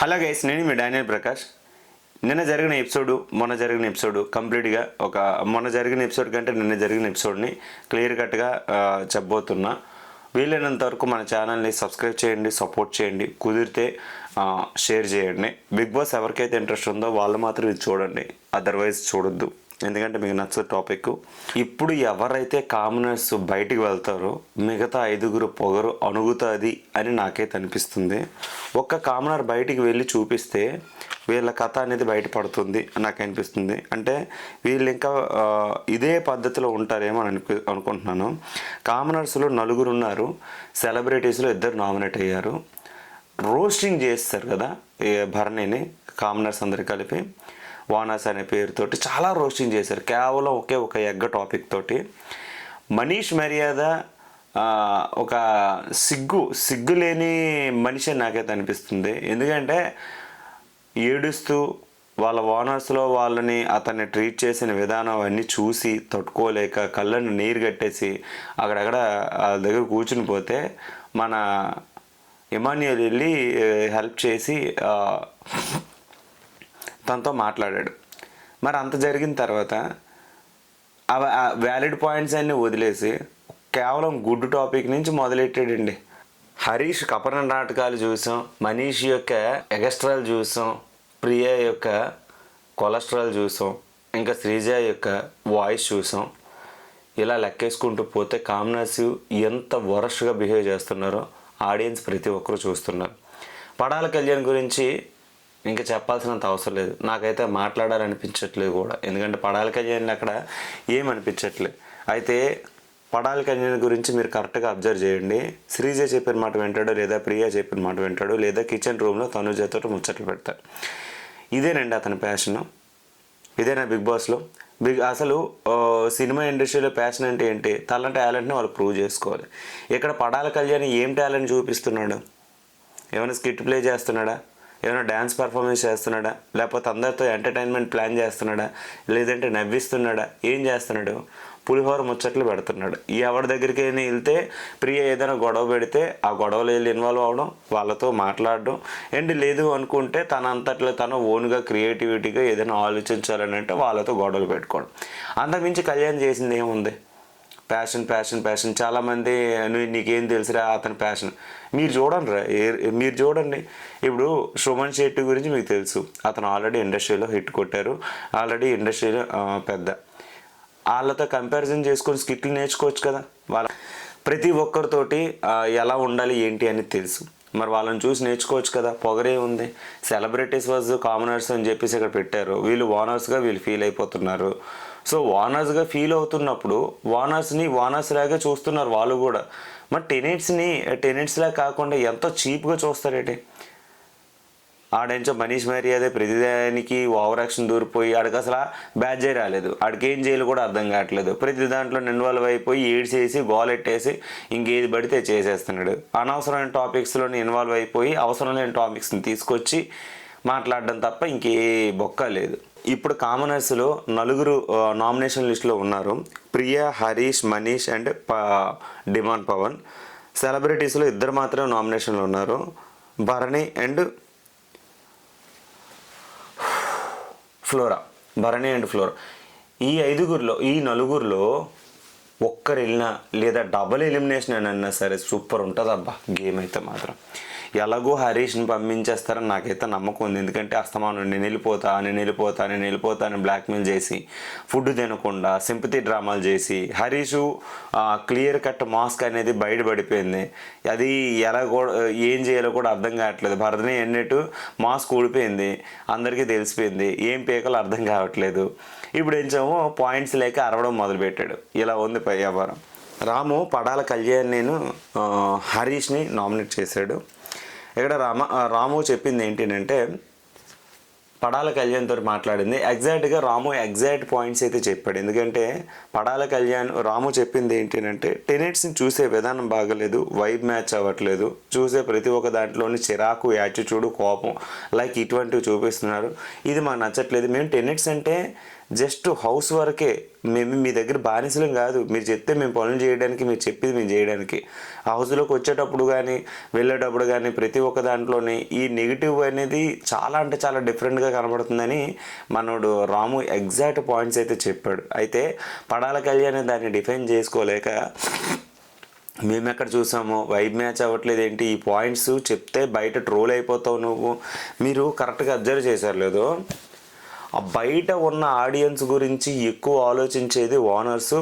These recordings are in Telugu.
హలో గైస్, నేను మీ డానియల్ ప్రకాష్. నిన్న జరిగిన మొన్న జరిగిన ఎపిసోడ్ కంప్లీట్గా మొన్న జరిగిన ఎపిసోడ్ కంటే నిన్న జరిగిన ఎపిసోడ్ని క్లియర్ కట్గా చెప్పబోతున్నా. వీలైనంత వరకు మన ఛానల్ని సబ్స్క్రైబ్ చేయండి, సపోర్ట్ చేయండి, కుదిరితే షేర్ చేయండి. బిగ్ బాస్ ఎవరికైతే ఇంట్రెస్ట్ ఉందో వాళ్ళు మాత్రం ఇది చూడండి, అదర్వైజ్ చూడొద్దు, ఎందుకంటే మీకు నచ్చదు టాపిక్. ఇప్పుడు ఎవరైతే కామనర్స్ బయటికి వెళ్తారో మిగతా 5 పొగరు అణుగుతుంది అని నాకైతే అనిపిస్తుంది. ఒక్క కామనర్ బయటికి వెళ్ళి చూపిస్తే వీళ్ళ కథ అనేది బయటపడుతుంది నాకు అనిపిస్తుంది. అంటే వీళ్ళు ఇంకా ఇదే పద్ధతిలో ఉంటారేమో అని అనుకుంటున్నాను. కామనర్స్లో 4 ఉన్నారు, సెలబ్రిటీస్లో 2 నామినేట్ అయ్యారు. రోస్టింగ్ చేస్తారు కదా భరణిని, కామనర్స్ అందరు కలిపి వానాస్ అనే పేరుతోటి చాలా రోస్టింగ్ చేశారు, కేవలం ఒక ఎగ్గ టాపిక్ తోటి. మనీష్ మర్యాద ఒక సిగ్గు లేని మనిషి నాకైతే అనిపిస్తుంది. ఎందుకంటే ఏడుస్తూ వాళ్ళ ఓనర్స్లో వాళ్ళని అతన్ని ట్రీట్ చేసిన విధానం అవన్నీ చూసి తట్టుకోలేక కళ్ళను నీరు కట్టేసి అక్కడక్కడ వాళ్ళ దగ్గర కూర్చుని పోతే మన ఇమాన్యుయల్ వెళ్ళి హెల్ప్ చేసి తనతో మాట్లాడాడు. మరి అంత జరిగిన తర్వాత వ్యాలిడ్ పాయింట్స్ అన్నీ వదిలేసి కేవలం గుడ్ టాపిక్ నుంచి మొదలెట్టాడండి. హరీష్ కపట నాటకాలు చూసాం, మనీష్ యొక్క ఎగస్ట్రాల్ చూసాం, ప్రియా యొక్క కొలెస్ట్రాల్ చూసాం, ఇంకా శ్రీజ యొక్క వాయిస్ చూసాం. ఇలా లెక్కేసుకుంటూ పోతే కామనర్స్ ఎంత వరస్ట్గా బిహేవ్ చేస్తున్నారో ఆడియన్స్ ప్రతి ఒక్కరు చూస్తున్నారు. పడాల కళ్యాణ్ గురించి ఇంకా చెప్పాల్సినంత అవసరం లేదు, నాకైతే మాట్లాడాలనిపించట్లేదు కూడా, ఎందుకంటే పడాల కళ్యాణ్ అక్కడ ఏమనిపించట్లేదు. అయితే పడాల కళ్యాణ్ గురించి మీరు కరెక్ట్గా అబ్జర్వ్ చేయండి. శ్రీజ చెప్పిన మాట వింటాడు, లేదా ప్రియా చెప్పిన మాట వింటాడు, లేదా కిచెన్ రూమ్లో తనుజతో ముచ్చట్లు పెడతాడు. ఇదేనండి అతని ప్యాషను, ఇదేనా బిగ్ బాస్లో. అసలు సినిమా ఇండస్ట్రీలో ప్యాషన్ అంటే ఏంటి? తన టాలెంట్ని వాళ్ళు ప్రూవ్ చేసుకోవాలి. ఇక్కడ పడాల కళ్యాణ్ ఏం టాలెంట్ చూపిస్తున్నాడు? ఏమైనా స్కిట్ ప్లే చేస్తున్నాడా? ఏమైనా డ్యాన్స్ పర్ఫార్మెన్స్ చేస్తున్నాడా? లేకపోతే అందరితో ఎంటర్టైన్మెంట్ ప్లాన్ చేస్తున్నాడా? లేదంటే నవ్విస్తున్నాడా? ఏం చేస్తున్నాడు? పులిహోర ముచ్చట్లు పెడుతున్నాడు. ఎవరి దగ్గరికి వెళ్తే ప్రియ ఏదైనా గొడవ పెడితే ఆ గొడవలో వెళ్ళి ఇన్వాల్వ్ అవ్వడం, వాళ్ళతో మాట్లాడడం, ఏంటి లేదు అనుకుంటే తన అంతట్లో తను ఓన్గా క్రియేటివిటీగా ఏదైనా ఆలోచించాలని అంటే వాళ్ళతో గొడవలు పెట్టుకోవడం. అంతకుమించి కళ్యాణ్ చేసింది ఏముంది? ప్యాషన్. చాలామంది నీకేం తెలుసురా అతని ప్యాషన్. మీరు చూడండి ఇప్పుడు సుమన్ శెట్టి గురించి మీకు తెలుసు, అతను ఆల్రెడీ ఇండస్ట్రీలో హిట్ కొట్టారు, ఆల్రెడీ ఇండస్ట్రీలో పెద్ద. వాళ్ళతో కంపారిజన్ చేసుకొని స్కిట్లు నేర్చుకోవచ్చు కదా. ప్రతి ఒక్కరితోటి ఎలా ఉండాలి ఏంటి అని తెలుసు, మరి వాళ్ళని చూసి నేర్చుకోవచ్చు కదా. పొగరే ఉంది. సెలబ్రిటీస్ వాజ్ కామనర్స్ అని చెప్పేసి ఇక్కడ పెట్టారు, వీళ్ళు ఓనర్స్గా వీళ్ళు ఫీల్ అయిపోతున్నారు. సో ఓనర్స్గా ఫీల్ అవుతున్నప్పుడు ఓనర్స్ లాగే చూస్తున్నారు వాళ్ళు కూడా. మరి టెనెంట్స్లా కాకుండా ఎంతో చీప్గా చూస్తారేంటి? ఆడెంచో మనీష్ మర్యాద ప్రతిదానికి ఓవర్ యాక్షన్ దూరిపోయి ఆడికి అసలు బ్యాడ్జే రాలేదు, ఆడికి ఏం చేయాలి కూడా అర్థం కావట్లేదు. ప్రతి దాంట్లో ఇన్వాల్వ్ అయిపోయి ఏడ్చేసి గోలెట్టేసి ఇంకేది పడితే చేసేస్తున్నాడు. అనవసరమైన టాపిక్స్లోని ఇన్వాల్వ్ అయిపోయి అవసరం లేని టాపిక్స్ని తీసుకొచ్చి మాట్లాడడం తప్ప ఇంకే బొక్క లేదు. ఇప్పుడు కామనర్స్లో 4 నామినేషన్ లిస్టులో ఉన్నారు, ప్రియా, హరీష్, మనీష్ అండ్ డిమాండ్ పవన్. సెలబ్రిటీస్లో 2 మాత్రమే నామినేషన్లో ఉన్నారు, భరణి అండ్ ఫ్లోరా. ఈ 4 ఒక్కరు వెళ్ళినా లేదా డబుల్ ఎలిమినేషన్ అని అన్నా సరే సూపర్ ఉంటుంది అబ్బా గేమ్ అయితే మాత్రం. ఎలాగో హరీష్ని పంపించేస్తారని నాకైతే నమ్మకం ఉంది, ఎందుకంటే అస్తమానం నేను వెళ్ళిపోతా అని బ్లాక్మెయిల్ చేసి ఫుడ్ తినకుండా సింపతి డ్రామాలు చేసి హరీషు క్లియర్ కట్ మాస్క్ అనేది బయటపడిపోయింది. అది ఎలా కూడా ఏం చేయాలో కూడా అర్థం కావట్లేదు. భరతని ఎన్నట్టు మాస్క్ ఊడిపోయింది, అందరికీ తెలిసిపోయింది, ఏం పీకలో అర్థం కావట్లేదు. ఇప్పుడు ఏంచేమో పాయింట్స్ లేక అరవడం మొదలుపెట్టాడు. ఇలా ఉంది వ్యవహారం. పడాల కళ్యాణ్ హరీష్ని నామినేట్ చేశాడు. ఇక్కడ రాము చెప్పింది ఏంటంటే పడాల కళ్యాణ్తో మాట్లాడింది ఎగ్జాక్ట్గా రాము ఎగ్జాక్ట్ పాయింట్స్ అయితే చెప్పాడు. ఎందుకంటే పడాల కళ్యాణ్ రాము చెప్పింది ఏంటంటే టెనెంట్స్ని చూసే విధానం బాగలేదు, వైబ్ మ్యాచ్ అవ్వట్లేదు, చూసే ప్రతి ఒక్క దాంట్లోని చిరాకు, యాటిట్యూడ్, కోపం లైక్ ఇటువంటివి చూపిస్తున్నారు, ఇది మాకు నచ్చట్లేదు. మేము టెనెంట్స్ అంటే జస్ట్ హౌస్ వరకే. మేము మీ దగ్గర బానిసలం కాదు. మీరు చెప్తే మేము పనులు చేయడానికి, మీరు చెప్పింది మేము చేయడానికి. హౌస్లోకి వచ్చేటప్పుడు కానీ వెళ్ళేటప్పుడు కానీ ప్రతి ఒక్క దాంట్లోని ఈ నెగిటివ్ అనేది చాలా అంటే చాలా డిఫరెంట్గా కనబడుతుందని మనోడు రాము ఎగ్జాక్ట్ పాయింట్స్ అయితే చెప్పాడు. అయితే పడాల కళ్యాణ్ దాన్ని డిఫైన్ చేసుకోలేక మేము ఎక్కడ చూసామో వైబ్ మ్యాచ్ అవ్వట్లేదు ఏంటి, ఈ పాయింట్స్ చెప్తే బయట ట్రోల్ అయిపోతావు నువ్వు. మీరు కరెక్ట్గా అబ్జర్వ్ చేశారు లేదో, ఆ బయట ఉన్న ఆడియన్స్ గురించి ఎక్కువ ఆలోచించేది owners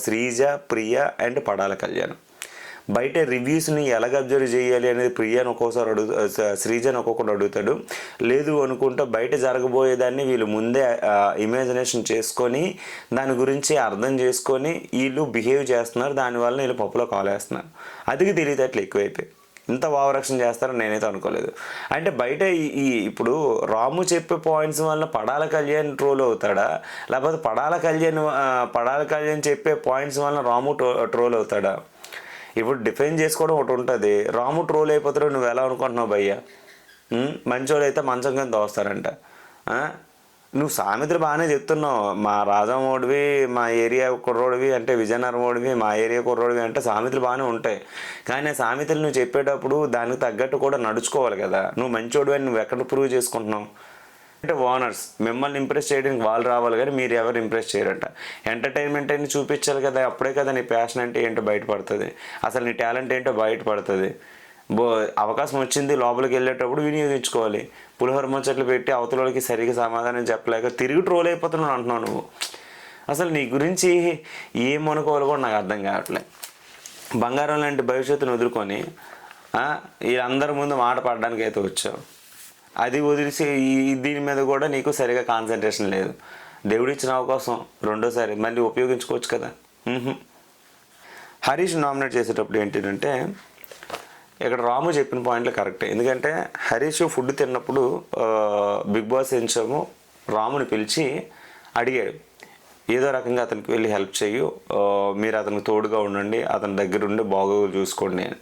Sreeja, Priya and Padala Kalyan. బయట రివ్యూస్ని ఎలాగ అబ్జర్వ్ చేయాలి అనేది ప్రియాని ఒక్కోసారి శ్రీజని ఒక్కొక్కటి అడుగుతాడు. లేదు అనుకుంటే బయట జరగబోయేదాన్ని వీళ్ళు ముందే ఇమాజినేషన్ చేసుకొని దాని గురించి అర్థం చేసుకొని వీళ్ళు బిహేవ్ చేస్తున్నారు. దానివల్ల వీళ్ళు పప్పులో కాలేస్తున్నారు. అదికి తెలియటట్లు ఎక్కువైపోయి ఇంత భావరక్షణ చేస్తారని నేనైతే అనుకోలేదు. అంటే బయట ఇప్పుడు రాము చెప్పే పాయింట్స్ వల్ల పడాల కళ్యాణ్ ట్రోల్ అవుతాడా, లేకపోతే పడాల కళ్యాణ్ చెప్పే పాయింట్స్ వల్ల రాము ట్రోల్ అవుతాడా? ఇప్పుడు డిఫైన్ చేసుకోవడం ఒకటి ఉంటుంది. రాము ట్రోల్ అయిపోతాడు నువ్వు ఎలా అనుకుంటున్నావు భయ్య? మంచోళ్ళు అయితే మంచం కింద దోస్తారంట. నువ్వు సామెతలు బాగానే చెప్తున్నావు. మా రాజమోడివి, మా ఏరియా కుర్రోడివి అంటే విజయనగరమోడివి, మా ఏరియా కుర్రోడివి అంటే సామెతలు బాగానే ఉంటాయి. కానీ సామెతలు నువ్వు చెప్పేటప్పుడు దానికి తగ్గట్టు కూడా నడుచుకోవాలి కదా. నువ్వు మంచోడివి అని నువ్వు ఎక్కడ ప్రూవ్ చేసుకుంటున్నావు? అంటే ఓనర్స్ మిమ్మల్ని ఇంప్రెస్ చేయడానికి వాళ్ళు రావాలి, కానీ మీరు ఎవరు ఇంప్రెస్ చేయరంట. ఎంటర్టైన్మెంట్ అని చూపించాలి కదా, అప్పుడే కదా నీ ప్యాషన్ అంటే ఏంటో బయటపడుతుంది, అసలు నీ టాలెంట్ ఏంటో బయటపడుతుంది. అవకాశం వచ్చింది లోపలికి వెళ్ళేటప్పుడు వినియోగించుకోవాలి. పులిహోర ముచ్చట్లు పెట్టి అవతలకి సరిగ్గా సమాధానం చెప్పలేక తిరిగి ట్రోల్ అయిపోతున్నావు అంటున్నావు నువ్వు. అసలు నీ గురించి ఏమనుకోవాలో కూడా నాకు అర్థం కావట్లేదు. బంగారం లాంటి భవిష్యత్తును వదులుకొని వీళ్ళందరి ముందు మాట పడడానికి అయితే వచ్చావు. అది వదిలేసి దీని మీద కూడా నీకు సరిగా కాన్సన్ట్రేషన్ లేదు. దేవుడు ఇచ్చిన అవకాశం రెండోసారి మళ్ళీ ఉపయోగించుకోవచ్చు కదా. హరీష్ నామినేట్ చేసేటప్పుడు ఏంటంటే ఇక్కడ రాము చెప్పిన పాయింట్లు కరెక్టే. ఎందుకంటే హరీష్ ఫుడ్ తిన్నప్పుడు బిగ్ బాస్ ఎంచాము రాముని పిలిచి అడిగాడు, ఏదో రకంగా అతనికి వెళ్ళి హెల్ప్ చేయు, మీరు అతనికి తోడుగా ఉండండి, అతని దగ్గర ఉండి బాగోగులు చూసుకోండి అని.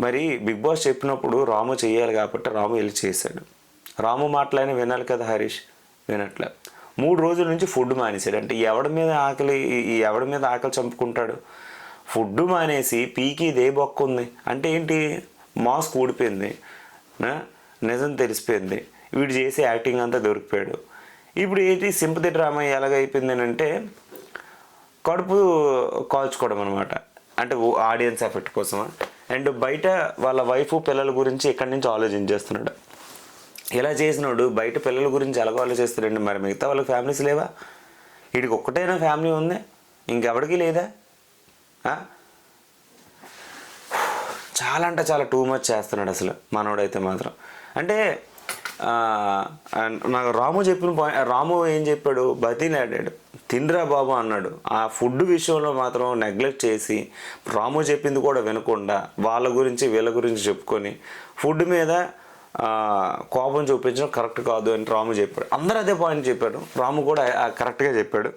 మరి బిగ్ బాస్ చెప్పినప్పుడు రాము చేయాలి కాబట్టి రాము వెళ్ళి చేశాడు. రాము మాటలైనా వినాలి కదా హరీష్, వినట్లే. 3 రోజుల నుంచి ఫుడ్ మానేశాడు. అంటే ఎవడి మీద ఆకలి చంపుకుంటాడు? ఫుడ్ మానేసి పీకి ఇదే బొక్క ఉంది అంటే ఏంటి? మాస్క్ ఊడిపోయింది, నిజం తెలిసిపోయింది, వీడు చేసే యాక్టింగ్ అంతా దొరికిపోయాడు. ఇప్పుడు ఏంటి సింపతి డ్రామా ఎలాగైపోయింది అని అంటే కడుపు కాల్చుకోవడం అనమాట. అంటే ఆడియన్స్ ఎఫెక్ట్ కోసమా? అండ్ బయట వాళ్ళ వైఫ్ పిల్లల గురించి ఇక్కడి నుంచి ఆలోచించేస్తున్నాడు. ఇలా చేసినాడు బయట పిల్లల గురించి ఎలాగో ఆలోచిస్తాడండి. మరి మిగతా వాళ్ళకి ఫ్యామిలీస్ లేవా? వీడికి ఒక్కటైనా ఫ్యామిలీ ఉంది, ఇంకెవడికి లేదా? చాలా అంటే చాలా టూ మచ్ చేస్తున్నాడు అసలు మనోడైతే మాత్రం. అంటే నాకు రాము చెప్పిన రాము ఏం చెప్పాడు, బతిలాడాడు, తినరా బాబు అన్నాడు. ఆ ఫుడ్ విషయంలో మాత్రం నెగ్లెక్ట్ చేసి రాము చెప్పింది కూడా వినకుండా వాళ్ళ గురించి వీళ్ళ గురించి చెప్పుకొని ఫుడ్ మీద కోపం చూపించడం కరెక్ట్ కాదు అని రాము చెప్పాడు. అందరూ అదే పాయింట్ చెప్పాడు, రాము కూడా కరెక్ట్గా చెప్పాడు.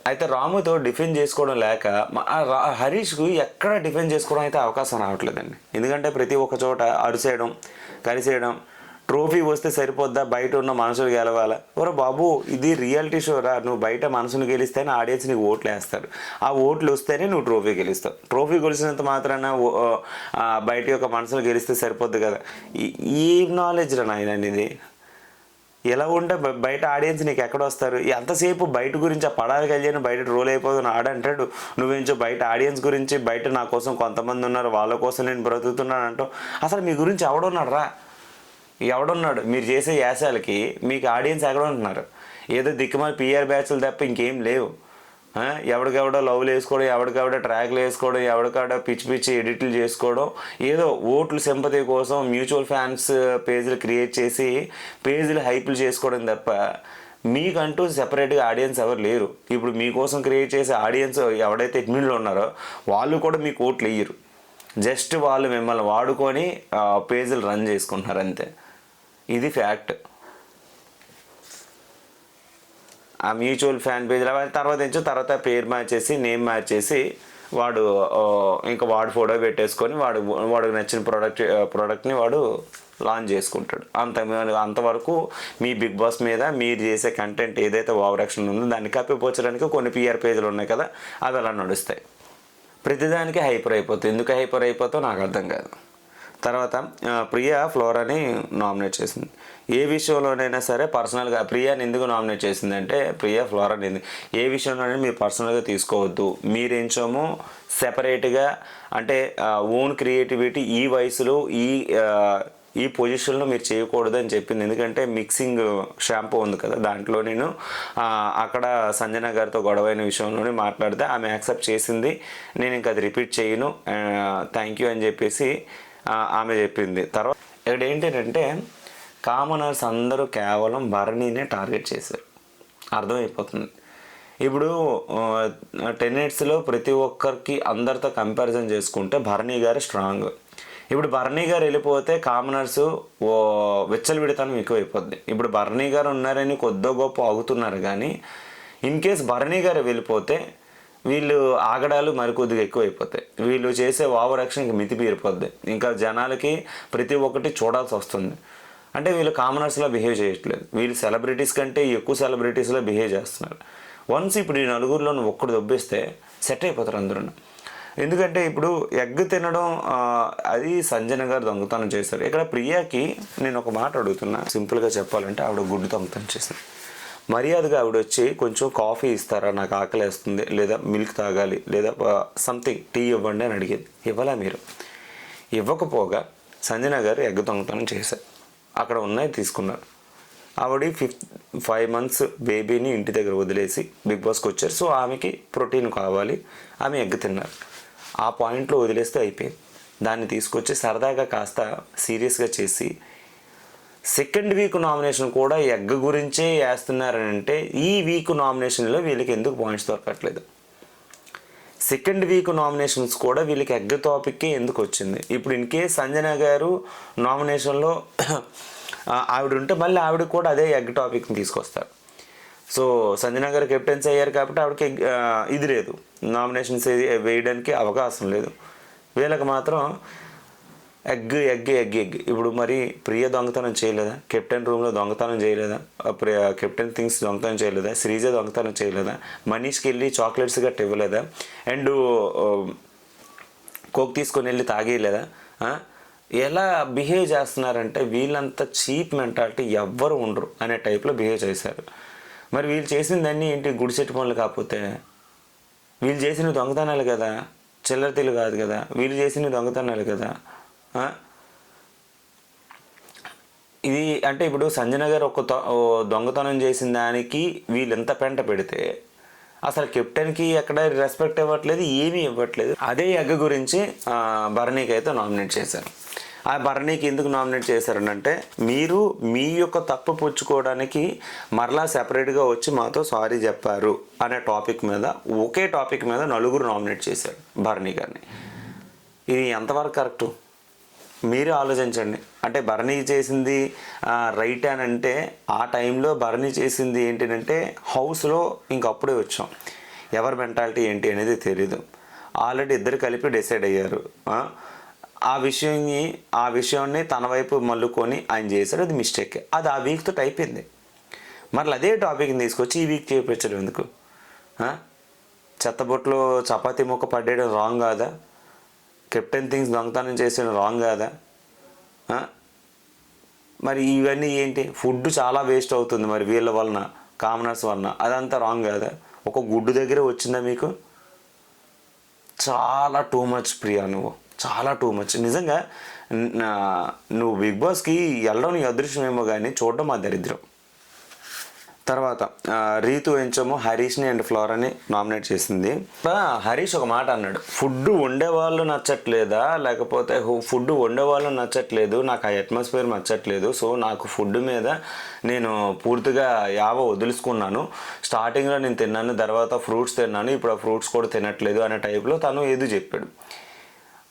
అయితే రాముతో డిఫెండ్ చేసుకోవడం లేక హరీష్కు ఎక్కడ డిఫెండ్ చేసుకోవడం అయితే అవకాశం రావట్లేదండి. ఎందుకంటే ప్రతి ఒక్క చోట అరిసేయడం, కలిసేయడం, ట్రోఫీ వస్తే సరిపోద్దా, బయట ఉన్న మనుషులు గెలవాలా? ఓరా బాబు, ఇది రియాలిటీ షో రా. నువ్వు బయట మనసును గెలిస్తేనే ఆడియన్స్ నీకు ఓట్లు వేస్తారు. ఆ ఓట్లు వస్తేనే నువ్వు ట్రోఫీ గెలుస్తావు. ట్రోఫీ గెలిచినంత మాత్రాన బయట యొక్క మనసును గెలిస్తే సరిపోద్ది కదా. ఈ నాలెడ్జ్ రా నాయన ఇది. ఎలా ఉంటే బయట ఆడియన్స్ నీకు ఎక్కడ వస్తారు? ఎంతసేపు బయట గురించి ఆ పడాలి కళ్యాణ్ బయట రోల్ అయిపోతుంది ఆడంటాడు, నువ్వేంచో బయట ఆడియన్స్ గురించి బయట నా కోసం కొంతమంది ఉన్నారు వాళ్ళ కోసం నేను బ్రతుకుతున్నాను అంటావు. అసలు మీ గురించి ఎవడున్నాడు రా? ఎవడున్నాడు? మీరు చేసే యాసాలకి మీకు ఆడియన్స్ ఎక్కడ ఉంటున్నారు? ఏదో దిక్కుమాలి పిఆర్ బ్యాచ్లు తప్ప ఇంకేం లేవు. ఎవడికెవడో లవ్లు వేసుకోవడం, ఎవడికెవడో ట్రాక్లు వేసుకోవడం, ఎవడికాడో పిచ్చి పిచ్చి ఎడిట్లు చేసుకోవడం, ఏదో ఓట్లు సింపతి కోసం మ్యూచువల్ ఫ్యాన్స్ పేజీలు క్రియేట్ చేసి పేజీలు హైప్లు చేసుకోవడం తప్ప మీకంటూ సెపరేట్గా ఆడియన్స్ ఎవరు లేరు. ఇప్పుడు మీకోసం క్రియేట్ చేసే ఆడియన్స్ ఎవడైతే అడ్మిన్లు ఉన్నారో వాళ్ళు కూడా మీకు ఓట్లు వేయరు. జస్ట్ వాళ్ళు మిమ్మల్ని వాడుకొని పేజీలు రన్ చేసుకుంటున్నారు అంతే. ఇది ఫ్యాక్ట్. ఆ మ్యూచువల్ ఫ్యాన్ పేజ్లో తర్వాత పేరు మార్చేసి నేమ్ మార్చేసి వాడు ఇంకా వాడు ఫోటో పెట్టేసుకొని వాడికి నచ్చిన ప్రోడక్ట్ని వాడు లాంచ్ చేసుకుంటాడు. అంతవరకు మీ బిగ్ బాస్ మీద మీరు చేసే కంటెంట్ ఏదైతే ఓవర్ యాక్షన్ ఉందో దాన్ని కప్పిపోచడానికి కొన్ని పిఆర్ పేజీలు ఉన్నాయి కదా, అవి అలా నడుస్తాయి. ప్రతిదానికి హైపర్ అయిపోతుంది. ఎందుకు హైపర్ అయిపోతావు నాకు అర్థం కాదు. తర్వాత ప్రియా ఫ్లోరాని నామినేట్ చేసింది. ఏ విషయంలోనైనా సరే పర్సనల్గా ప్రియాని ఎందుకు నామినేట్ చేసిందంటే, ప్రియా ఫ్లోరాని ఏ విషయంలోనైనా మీరు పర్సనల్గా తీసుకోవద్దు, మీరేంచోమో సెపరేట్గా అంటే ఓన్ క్రియేటివిటీ ఈ వయసులో ఈ పొజిషన్లో మీరు చేయకూడదు అని చెప్పింది. ఎందుకంటే మిక్సింగ్ షాంపూ ఉంది కదా, దాంట్లో నేను అక్కడ సంజన గారితో గొడవైన విషయంలోనే మాట్లాడితే ఆమె యాక్సెప్ట్ చేసింది. నేను ఇంకా అది రిపీట్ చేయను, థ్యాంక్ యూ అని చెప్పేసి ఆమె చెప్పింది. తర్వాత ఇక్కడ ఏంటంటే కామనర్స్ అందరూ కేవలం భరణినే టార్గెట్ చేశారు, అర్థమైపోతుంది. ఇప్పుడు 10 minutesలో ప్రతి ఒక్కరికి అందరితో కంపారిజన్ చేసుకుంటే భరణి గారు స్ట్రాంగ్. ఇప్పుడు భరణి గారు వెళ్ళిపోతే కామనర్స్ విచ్చలవిడితనం ఎక్కువైపోద్ది. ఇప్పుడు భరణి గారు ఉన్నారని కొద్దో గొప్ప ఆగుతున్నారు, కానీ ఇన్ కేస్ భరణి గారు వెళ్ళిపోతే వీళ్ళు ఆగడాలు మరికొద్దిగా ఎక్కువైపోతాయి. వీళ్ళు చేసే ఓవర్ యాక్షన్కి మితి పీరిపోద్ది. ఇంకా జనాలకి ప్రతి ఒక్కటి చూడాల్సి వస్తుంది. అంటే వీళ్ళు కామనర్స్లో బిహేవ్ చేయట్లేదు, వీళ్ళు సెలబ్రిటీస్ కంటే ఎక్కువ సెలబ్రిటీస్లో బిహేవ్ చేస్తున్నారు. వన్స్ ఇప్పుడు ఈ నలుగురిలో ఒక్కడు దొబ్బేస్తే సెట్ అయిపోతారు అందరూ. ఎందుకంటే ఇప్పుడు ఎగ్ తినడం అది సంజన గారు దొంగతనం చేశారు. ఇక్కడ ప్రియాకి నేను ఒక మాట అడుగుతున్నా, సింపుల్గా చెప్పాలంటే ఆవిడ గుడ్డు దొంగతనం చేసింది. మర్యాదగా ఆవిడ వచ్చి కొంచెం కాఫీ ఇస్తారా, నాకు ఆకలి వేస్తుంది, లేదా మిల్క్ తాగాలి, లేదా సంథింగ్ టీ ఇవ్వండి అని అడిగేది. ఇవ్వలే మీరు. ఇవ్వకపోగా సంజన గారు ఎగ్ దొంగతనం చేశారు. అక్కడ ఉన్నాయి తీసుకున్నారు. ఆవిడ 5 months బేబీని ఇంటి దగ్గర వదిలేసి బిగ్ బాస్కి వచ్చారు. సో ఆమెకి ప్రోటీన్ కావాలి, ఆమె ఎగ్ తిన్నారు. ఆ పాయింట్లో వదిలేస్తే అయిపోయింది. దాన్ని తీసుకొచ్చి సరదాగా కాస్త సీరియస్గా చేసి సెకండ్ వీక్ నామినేషన్ కూడా ఎగ్ గురించే వేస్తున్నారని అంటే ఈ వీక్ నామినేషన్లో వీళ్ళకి ఎందుకు పాయింట్స్ దొరకట్లేదు? సెకండ్ వీక్ నామినేషన్స్ కూడా వీళ్ళకి ఎగ్ టాపిక్కే ఎందుకు వచ్చింది? ఇప్పుడు ఇన్ కేస్ సంజన గారు నామినేషన్లో ఆవిడ ఉంటే మళ్ళీ ఆవిడ కూడా అదే ఎగ్ టాపిక్ని తీసుకొస్తారు. సో సంజన గారు కెప్టెన్సీ అయ్యారు కాబట్టి ఆవిడకి ఇది లేదు, నామినేషన్స్ వేయడానికి అవకాశం లేదు. వీళ్ళకి మాత్రం ఎగ్ ఎగ్ ఎగ్ ఎగ్. ఇప్పుడు మరి ప్రియ దొంగతనం చేయలేదా? కెప్టెన్ రూమ్లో దొంగతనం చేయలేదా? కెప్టెన్ థింగ్స్ దొంగతనం చేయలేదా? శ్రీజ దొంగతనం చేయలేదా? మనీష్కి వెళ్ళి చాక్లెట్స్ గట్ట ఇవ్వలేదా? అండ్ కోక్ తీసుకొని వెళ్ళి తాగేయలేదా? ఎలా బిహేవ్ చేస్తున్నారంటే వీళ్ళంతా చీప్ మెంటాలిటీ ఎవ్వరు ఉండరు అనే టైప్లో బిహేవ్ చేశారు. మరి వీళ్ళు చేసిందన్నీ ఏంటి? గుడిసెట్టు పనులు కాకపోతే వీళ్ళు చేసిన దొంగతనాలు కదా, చిల్లరతీలు కాదు కదా, వీళ్ళు చేసిన దొంగతనాలు కదా. ఇది అంటే ఇప్పుడు సంజన గారు ఒక దొంగతనం చేసిన దానికి వీళ్ళు ఎంత పెంట పెడితే అసలు కెప్టెన్కి ఎక్కడ రెస్పెక్ట్ ఇవ్వట్లేదు, ఏమీ ఇవ్వట్లేదు. అదే ఎగ్గ గురించి భరణికి అయితే నామినేట్ చేశారు. ఆ భరణికి ఎందుకు నామినేట్ చేశారనంటే మీరు మీ యొక్క తప్పు పుచ్చుకోవడానికి మరలా సెపరేట్గా వచ్చి మాతో సారీ చెప్పారు అనే టాపిక్ మీద, ఒకే టాపిక్ మీద నలుగురు నామినేట్ చేశారు భరణి గారిని. ఇది ఎంతవరకు కరెక్టు మీరే ఆలోచించండి. అంటే భరణి చేసింది రైట్ అని అంటే ఆ టైంలో భరణి చేసింది ఏంటంటే హౌస్లో ఇంకప్పుడే వచ్చాం, ఎవరి మెంటాలిటీ ఏంటి అనేది తెలీదు. ఆల్రెడీ ఇద్దరు కలిపి డిసైడ్ అయ్యారు. ఆ విషయాన్ని తన వైపు మల్లుకొని ఆయన చేశాడు, అది మిస్టేక్. అది ఆ వీక్తో అయిపోయింది. మరలా అదే టాపిక్ని తీసుకొచ్చి ఈ వీక్ చేయించడం ఎందుకు? చెత్తబొట్లో చపాతీ ముక్క పడేయడం రాంగ్ కాదా? కెప్టెన్ థింగ్స్ దొంగతనం చేసేయడం రాంగ్ కాదా? మరి ఇవన్నీ ఏంటి? ఫుడ్ చాలా వేస్ట్ అవుతుంది మరి వీళ్ళ వలన, కామనర్స్ వలన, అదంతా రాంగ్ కాదా? ఒక గుడ్డు దగ్గరే వచ్చిందా మీకు? చాలా టూ మచ్ ప్రియా, నువ్వు చాలా టూ మచ్. నిజంగా నువ్వు బిగ్ బాస్కి వెళ్ళడం నీ అదృష్టమేమో కానీ చూడడం మా దరిద్రం. తర్వాత రీతు ఎంచమో హరీష్ని అండ్ ఫ్లోరాని నామినేట్ చేసింది. హరీష్ ఒక మాట అన్నాడు, ఫుడ్ వండేవాళ్ళు నచ్చట్లేదా, లేకపోతే ఫుడ్ వండేవాళ్ళు నచ్చట్లేదు, నాకు ఆ అట్మాస్ఫియర్ నచ్చట్లేదు, సో నాకు ఫుడ్ మీద నేను పూర్తిగా వదిలేసుకున్నాను. స్టార్టింగ్లో నేను తిన్నాను, తర్వాత ఫ్రూట్స్ తిన్నాను, ఇప్పుడు ఆ ఫ్రూట్స్ కూడా తినట్లేదు అనే టైప్లో తను ఏదో చెప్పాడు.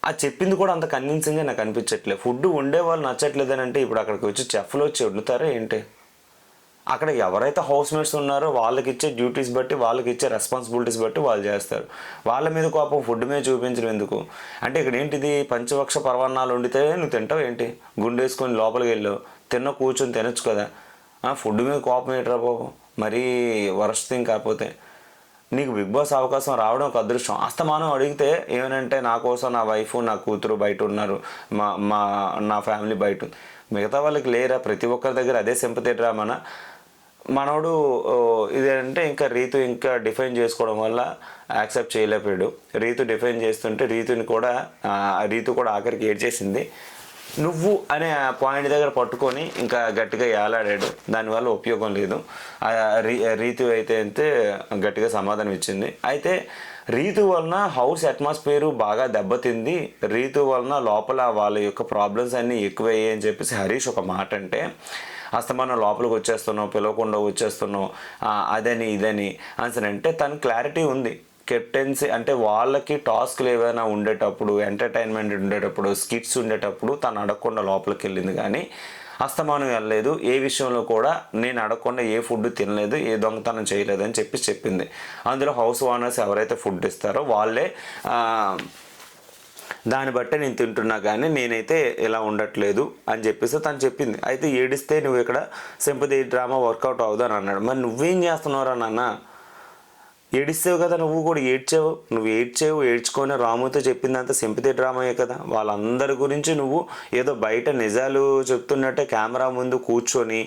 ఆ చెప్పింది కూడా అంత కన్విన్సింగ్గా నాకు అనిపించట్లేదు. ఫుడ్ వండేవాళ్ళు నచ్చట్లేదు అని అంటే ఇప్పుడు అక్కడికి వచ్చి చెఫ్లు వచ్చి వండుతారా ఏంటి? అక్కడ ఎవరైతే హౌస్ మేట్స్ ఉన్నారో వాళ్ళకి ఇచ్చే డ్యూటీస్ బట్టి, వాళ్ళకి ఇచ్చే రెస్పాన్సిబిలిటీస్ బట్టి వాళ్ళు చేస్తారు. వాళ్ళ మీద కోపం ఫుడ్ మీద చూపించడం ఎందుకు? అంటే ఇక్కడ ఏంటిది, పంచభక్ష పరమాన్నాలు వండితే నువ్వు తింటావు ఏంటి? గుండేసుకొని లోపలికి వెళ్ళావు, కూర్చొని తినొచ్చు కదా. ఫుడ్ మీద కోపం ఏంట్రా బాబు, మరీ వరస్ట్ థింగ్. కాకపోతే నీకు బిగ్ బాస్ అవకాశం రావడం ఒక అదృష్టం. అస్తమానం అడిగితే ఏమనంటే నా కోసం నా వైఫ్ నా కూతురు బయట ఉన్నారు, నా ఫ్యామిలీ బయట ఉంది, మిగతా వాళ్ళకి లేరా? ప్రతి ఒక్కరి దగ్గర అదే సింపతి రా. మనోడు ఇదేంటే ఇంకా రీతు ఇంకా డిఫైన్ చేసుకోవడం వల్ల యాక్సెప్ట్ చేయలేకపోయాడు. రీతు డిఫైన్ చేస్తుంటే రీతు కూడా ఆఖరికి ఏడ్చేసింది. నువ్వు అనే పాయింట్ దగ్గర పట్టుకొని ఇంకా గట్టిగా ఏలాడాడు. దానివల్ల ఉపయోగం లేదు. రీతు అయితే గట్టిగా సమాధానం ఇచ్చింది. అయితే రీతు వలన హౌస్ అట్మాస్ఫియర్ బాగా దెబ్బతింది, రీతు వలన లోపల వాళ్ళ యొక్క ప్రాబ్లమ్స్ అన్నీ ఎక్కువయ్యాయి అని చెప్పేసి హరీష్ ఒక మాట అంటే, అస్తమానం లోపలికి వచ్చేస్తున్నావు, పిలవకుండా వచ్చేస్తున్నావు, అదని ఇదని అంటే తను క్లారిటీ ఉంది. కెప్టెన్సీ అంటే వాళ్ళకి టాస్క్లు ఏవైనా ఉండేటప్పుడు, ఎంటర్టైన్మెంట్ ఉండేటప్పుడు, స్కిట్స్ ఉండేటప్పుడు తను అడగకుండా లోపలికి వెళ్ళింది. కానీ అస్తమానం వెళ్ళలేదు. ఏ విషయంలో కూడా నేను అడగకుండా ఏ ఫుడ్ తినలేదు, ఏ దొంగతనం చేయలేదు అని చెప్పింది. అందులో హౌస్ ఓనర్స్ ఎవరైతే ఫుడ్ ఇస్తారో వాళ్ళే దాన్ని బట్టే నేను తింటున్నా, కానీ నేనైతే ఇలా ఉండట్లేదు అని చెప్పేసి తను చెప్పింది. అయితే ఏడిస్తే నువ్వు ఇక్కడ సింపతి డ్రామా వర్కౌట్ అవుదా అని అన్నాడు. మరి నువ్వేం చేస్తున్నావురా నాన్న? ఏడిస్తావు కదా, నువ్వు కూడా ఏడ్చావు. ఏడ్చుకొని రాముతో చెప్పిందంతా సింపతి డ్రామాయే కదా. వాళ్ళందరి గురించి నువ్వు ఏదో బయట నిజాలు చెప్తున్నట్టే కెమెరా ముందు కూర్చొని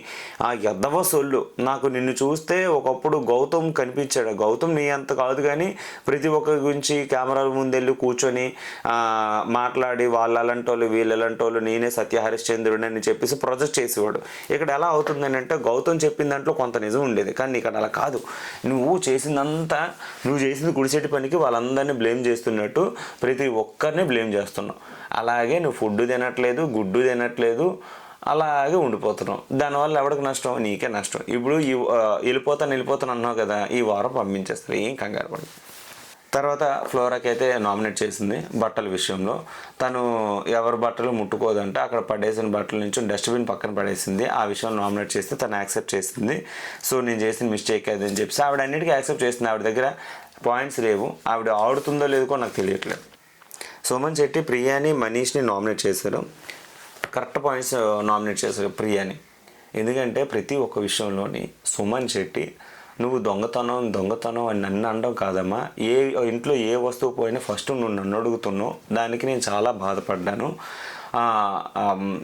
ఆ ఎద్దవ సొల్లు. నాకు నిన్ను చూస్తే ఒకప్పుడు గౌతమ్ కనిపించాడు. గౌతమ్ నీ అంత కాదు, కానీ ప్రతి ఒక్కరి గురించి కెమెరాల ముందు వెళ్ళి కూర్చొని మాట్లాడి వాళ్ళు అలాంటోళ్ళు వీళ్ళు ఎలాంటోళ్ళు, నేనే సత్య హరిశ్చంద్రుడు అని చెప్పేసి ప్రొజెక్ట్ చేసేవాడు. ఇక్కడ ఎలా అవుతుందని అంటే గౌతమ్ చెప్పిన దాంట్లో కొంత నిజం ఉండేది, కానీ ఇక్కడ అలా కాదు. నువ్వు చేసింది కుడిసేటి పనికి వాళ్ళందరినీ బ్లేమ్ చేస్తున్నట్టు ప్రతి ఒక్కరిని బ్లేమ్ చేస్తున్నావు. అలాగే నువ్వు ఫుడ్ తినట్లేదు, గుడ్డు తినట్లేదు, అలాగే ఉండిపోతున్నావు. దానివల్ల ఎవరికి నష్టం? నీకే నష్టం. ఇప్పుడు వెళ్ళిపోతాను అన్నావు కదా, ఈ వారం పంపించేస్తారు, ఏం కంగారు పడి. తర్వాత ఫ్లోరాకి అయితే నామినేట్ చేసింది బట్టల విషయంలో. తను ఎవరి బట్టలు ముట్టుకోదంటే అక్కడ పడేసిన బట్టల నుంచి డస్ట్బిన్ పక్కన పడేసింది. ఆ విషయం నామినేట్ చేస్తే తను యాక్సెప్ట్ చేసింది. సో నేను చేసిన మిస్టేక్ అది అని చెప్పేసి ఆవిడ అన్నిటికీ యాక్సెప్ట్ చేసింది. ఆవిడ దగ్గర పాయింట్స్ లేవు, ఆవిడ ఆడుతుందో లేదో నాకు తెలియట్లేదు. సుమన్ శెట్టి ప్రియాని మనీష్ని నామినేట్ చేశారు. కరెక్ట్ పాయింట్స్ నామినేట్ చేశారు ప్రియాని. ఎందుకంటే ప్రతి ఒక్క విషయంలోని సుమన్ శెట్టి నువ్వు దొంగతనం అని నన్ను అనడం కాదమ్మా, ఇంట్లో ఏ వస్తువు పోయినా ఫస్ట్ నువ్వు నన్ను అడుగుతున్నావు, దానికి నేను చాలా బాధపడ్డాను.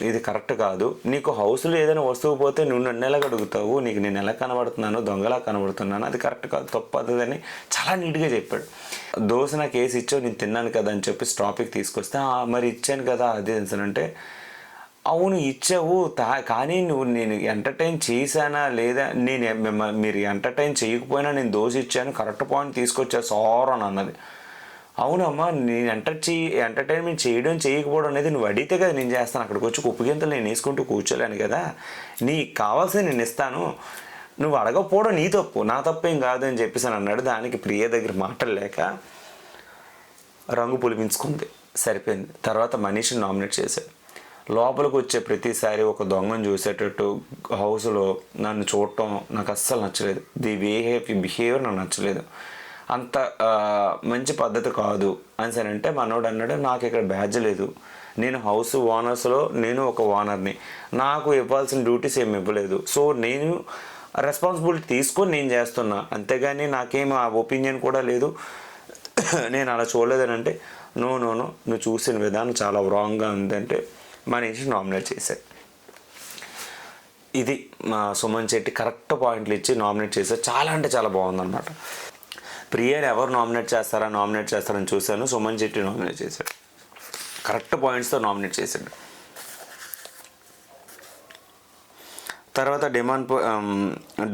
ఇది కరెక్ట్ కాదు. నీకు హౌస్లో ఏదైనా వస్తువు పోతే నువ్వు నన్ను ఎలాగ అడుగుతావు, నీకు నేను ఎలా కనబడుతున్నాను, దొంగలా కనబడుతున్నాను, అది కరెక్ట్ కాదు, తప్పదు అని చాలా నీట్గా చెప్పాడు. దోశ నాకు వేసి ఇచ్చావు, నేను తిన్నాను కదా అని చెప్పి టాపిక్ తీసుకొస్తే మరి ఇచ్చాను కదా అది అంటే, అవును ఇచ్చావు, కానీ నేను ఎంటర్టైన్ చేశానా లేదా, మీరు ఎంటర్టైన్ చేయకపోయినా నేను దోశ ఇచ్చాను, కరెక్ట్ పాయింట్ తీసుకొచ్చారు సార్ అని అన్నది. అవునమ్మా, నేను ఎంటర్టైన్మెంట్ చేయడం చేయకపోవడం అనేది నువ్వు అడిగితే కదా నేను చేస్తాను. అక్కడికి వచ్చి కుప్పగింతలు నేను వేసుకుంటూ కూర్చోలేను కదా, నీకు కావాల్సింది నేను ఇస్తాను, నువ్వు అడగకపోవడం నీ తప్పు, నా తప్పేం కాదు అని చెప్పేసి అన్నాడు. దానికి ప్రియ దగ్గర మాటలు లేక రంగు పులిపించుకుంది, సరిపోయింది. తర్వాత మనీష్ని నామినేట్ చేశాడు. లోపలికి వచ్చే ప్రతిసారి ఒక దొంగను చూసేటట్టు హౌస్లో నన్ను చూడటం నాకు అస్సలు నచ్చలేదు. బిహేవియర్ నాకు నచ్చలేదు. అంత మంచి పద్ధతి కాదు అంటే మనోడు అన్నాడు, నాకు ఇక్కడ బ్యాడ్జ్ లేదు, నేను హౌస్ ఓనర్స్లో నేను ఒక ఓనర్ని, నాకు ఇవ్వాల్సిన డ్యూటీస్ ఏమి ఇవ్వలేదు, సో నేను రెస్పాన్సిబిలిటీ తీసుకొని నేను చేస్తున్నా, అంతేగాని నాకేం ఆ ఒపీనియన్ కూడా లేదు, నేను అలా చూడలేదని అంటే నో నువ్వు చూసిన విధానం చాలా రాంగ్గా ఉందంటే మనీష్ నామినేట్ చేశారు. ఇది మా సుమన్ శెట్టి కరెక్ట్ పాయింట్లు ఇచ్చి నామినేట్ చేశారు. చాలా అంటే చాలా బాగుందన్నమాట. ప్రియాని ఎవరు నామినేట్ చేస్తారని చూశాను, సుమన్ శెట్టి నామినేట్ చేశాడు. కరెక్ట్ పాయింట్స్తో నామినేట్ చేశాడు. తర్వాత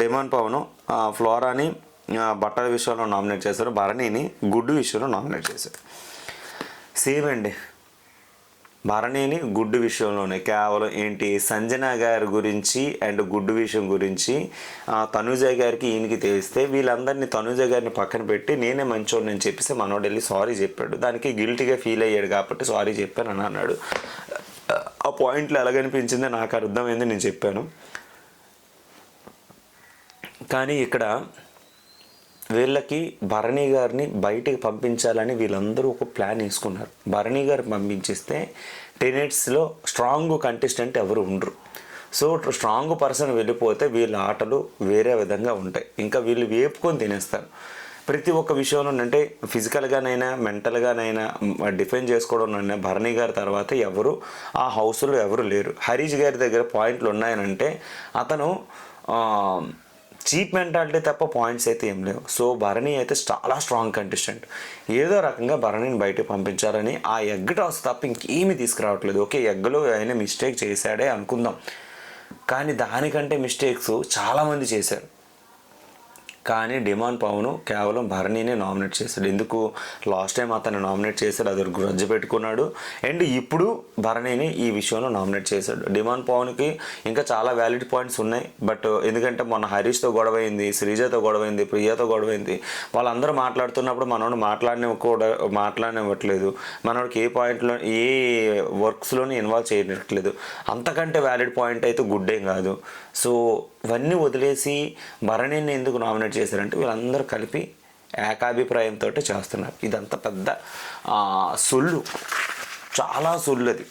డిమాండ్ పవన్ ఫ్లోరాని బట్టల విషయంలో నామినేట్ చేశారు, భరణిని గుడ్డు విషయంలో నామినేట్ చేశారు. సేమ్ అండి, భరణిని గుడ్డు విషయంలోనే కేవలం ఏంటి సంజన గారి గురించి అండ్ గుడ్డు విషయం గురించి తనుజ గారికి ఈయనకి తెలిస్తే వీళ్ళందరినీ తనుజ గారిని పక్కన పెట్టి నేనే మంచోడు అని చెప్పేసి మనోడు వెళ్ళి సారీ చెప్పాడు. దానికి గిల్టీగా ఫీల్ అయ్యాడు కాబట్టి సారీ చెప్పాను అని అన్నాడు. ఆ పాయింట్లో ఎలాగనిపించిందో నాకు అర్థమైంది, నేను చెప్పాను. కానీ ఇక్కడ వీళ్ళకి భరణి గారిని బయటికి పంపించాలని వీళ్ళందరూ ఒక ప్లాన్ వేసుకున్నారు. భరణి గారు పంపించేస్తే టెనెట్స్లో స్ట్రాంగ్ కంటెస్టెంట్ ఎవరు ఉండరు. సో స్ట్రాంగ్ పర్సన్ వెళ్ళిపోతే వీళ్ళ ఆటలు వేరే విధంగా ఉంటాయి. ఇంకా వీళ్ళు వేపుకొని తినేస్తారు ప్రతి ఒక్క విషయంలో. అంటే ఫిజికల్గానైనా మెంటల్గానైనా డిఫెండ్ చేసుకోవడంలోనైనా భరణి గారి తర్వాత ఎవరు ఆ హౌస్లో ఎవరు లేరు. హరీష్ గారి దగ్గర పాయింట్లు ఉన్నాయనంటే అతను చీప్ మెంటాలిటీ తప్ప పాయింట్స్ అయితే ఏం లేవు. సో భరణి అయితే చాలా స్ట్రాంగ్ కంటెస్టెంట్. ఏదో రకంగా భరణిని బయటకు పంపించాలని ఆ ఎగ్ టాస్ తప్ప ఇంకేమీ తీసుకురావట్లేదు. ఓకే, ఎగ్లో ఆయన మిస్టేక్ చేశాడే అనుకుందాం, కానీ దానికంటే మిస్టేక్స్ చాలామంది చేశారు. కానీ డిమాండ్ పవన్ కేవలం భరణిని నామినేట్ చేశాడు. ఎందుకు? లాస్ట్ టైం అతన్ని నామినేట్ చేశాడు, అది గ్రజ్జు పెట్టుకున్నాడు. అండ్ ఇప్పుడు భరణిని ఈ విషయంలో నామినేట్ చేశాడు. డిమాండ్ పవన్కి ఇంకా చాలా వ్యాలిడ్ పాయింట్స్ ఉన్నాయి. బట్ ఎందుకంటే మొన్న హరీష్తో గొడవైంది, శ్రీజతో గొడవైంది, ప్రియాతో గొడవైంది. వాళ్ళందరూ మాట్లాడుతున్నప్పుడు మనోడు మాట్లాడనివ్వట్లేదు. మనోడికి ఏ పాయింట్లో ఏ వర్క్స్లోని ఇన్వాల్వ్ చేయట్లేదు. అంతకంటే వ్యాలిడ్ పాయింట్ అయితే గుడ్ ఏం కాదు. సో ఇవన్నీ వదిలేసి భరణిని ఎందుకు నామినేట్ చేశారంటే వీళ్ళందరూ కలిపి ఏకాభిప్రాయంతో చేస్తున్నారు. ఇదంతా పెద్ద సొల్లు, చాలా సొల్లు అది.